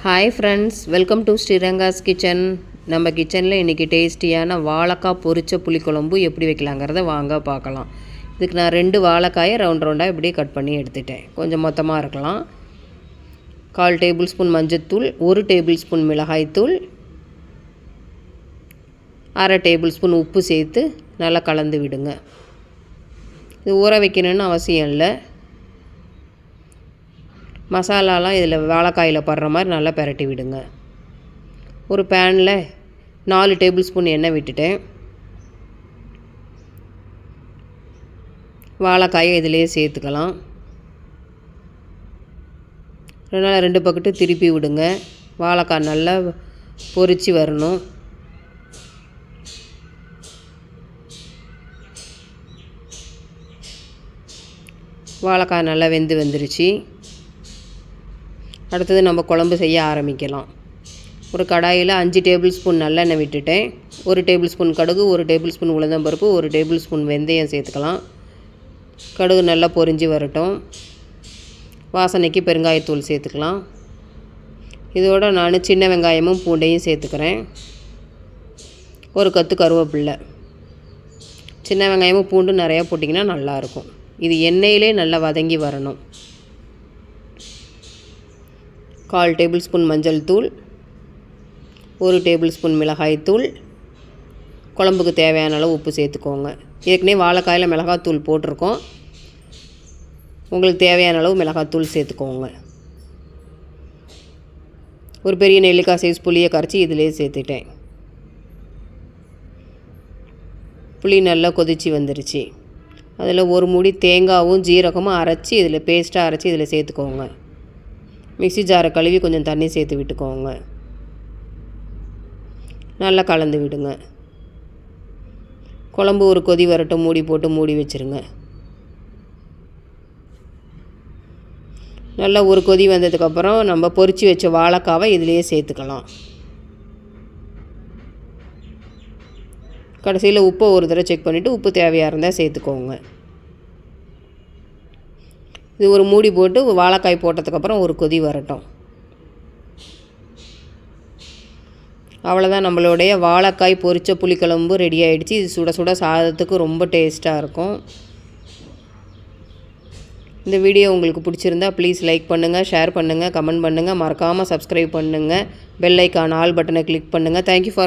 Hi friends, welcome to Sriranga's kitchen. நம்ம கிச்சனில் இன்றைக்கி டேஸ்டியான வாழைக்காய் பொரிச்ச புளிக்குழம்பு எப்படி வைக்கலாங்கிறத வாங்க பார்க்கலாம். இதுக்கு நான் 2 வாழைக்காயை ரவுண்டாக இப்படியே கட் பண்ணி எடுத்துட்டேன். கொஞ்சம் மொத்தமாக இருக்கலாம். 1/4 டேபிள் ஸ்பூன் மஞ்சள்தூள், 1 டேபிள் ஸ்பூன் மிளகாய்த்தூள், 1/2 டேபிள் ஸ்பூன் உப்பு சேர்த்து நல்லா கலந்து விடுங்க. இது ஊற வைக்கணும்னு அவசியம் இல்லை. மசாலாலாம் இதில் வாழைக்காயில் படுற மாதிரி நல்லா பிரட்டி விடுங்க. ஒரு பேனில் 4 டேபிள் ஸ்பூன் எண்ணெய் விட்டுட்டேன். வாழைக்காயை இதிலேயே சேர்த்துக்கலாம். நல்லா 2 பக்கெட்டு திருப்பி விடுங்க. வாழைக்காய் நல்லா பொரிச்சு வரணும். வாழைக்காய் நல்லா வெந்துருச்சு. அடுத்தது நம்ம குழம்பு செய்ய ஆரம்பிக்கலாம். ஒரு கடாயில் 5 டேபிள் ஸ்பூன் நல்லெண்ணெய் விட்டுட்டேன். 1 டேபிள் ஸ்பூன் கடுகு, 1 டேபிள் ஸ்பூன் உளுந்தம்பருப்பு, 1 டேபிள் ஸ்பூன் வெந்தயம் சேர்த்துக்கலாம். கடுகு நல்லா பொரிஞ்சு வரட்டும். வாசனைக்கு பெருங்காயத்தூள் சேர்த்துக்கலாம். இதோடு நான் சின்ன வெங்காயமும் பூண்டையும் சேர்த்துக்கிறேன். ஒரு கொத்து கருவேப்பில்லை. சின்ன வெங்காயமும் பூண்டும் நிறையா போட்டிங்கன்னா நல்லாயிருக்கும். இது எண்ணெயிலே நல்லா வதங்கி வரணும். 1/4 டேபிள் ஸ்பூன் மஞ்சள் தூள், 1 டேபிள் ஸ்பூன் மிளகாய்த்தூள், குழம்புக்கு தேவையான அளவு உப்பு சேர்த்துக்கோங்க. ஏற்கனவே வாழைக்காயில் மிளகாத்தூள் போட்டிருக்கோம். உங்களுக்கு தேவையான அளவு மிளகாத்தூள் சேர்த்துக்கோங்க. ஒரு பெரிய நெல்லிக்காய் சைஸ் புளியை கரைச்சி இதிலே சேர்த்துட்டேன். புளி நல்லா கொதித்து வந்துருச்சு. அதில் ஒரு மூடி தேங்காயும் ஜீரகமும் அரைச்சி இதில் பேஸ்ட்டாக அரைச்சி இதில் சேர்த்துக்கோங்க. மிக்ஸி ஜாரை கழுவி கொஞ்சம் தண்ணி சேர்த்து விட்டுக்கோங்க. நல்லா கலந்து விடுங்க. குழம்பு ஒரு கொதி வரட்டும். மூடி போட்டு மூடி வச்சுருங்க. நல்லா ஒரு கொதி வந்ததுக்கப்புறம் நம்ம பொரித்து வச்ச வாழைக்காவை இதிலேயே சேர்த்துக்கலாம். கடைசியில் உப்பை ஒரு தடவை செக் பண்ணிவிட்டு உப்பு தேவையாக இருந்தால் சேர்த்துக்கோங்க. இது ஒரு மூடி போட்டு வாழைக்காய் போட்டதுக்கப்புறம் ஒரு கொதி வரட்டும். அவ்வளோதான், நம்மளுடைய வாழைக்காய் பொரிச்ச புளிக்குழம்பு ரெடி ஆகிடுச்சு. இது சுட சுட சாதத்துக்கு ரொம்ப டேஸ்ட்டாக இருக்கும். இந்த வீடியோ உங்களுக்கு பிடிச்சிருந்தா ப்ளீஸ் லைக் பண்ணுங்கள், ஷேர் பண்ணுங்கள், கமெண்ட் பண்ணுங்கள். மறக்காமல் சப்ஸ்கிரைப் பண்ணுங்கள். பெல் ஐக்கான் ஆல் பட்டனை கிளிக் பண்ணுங்கள். Thank you for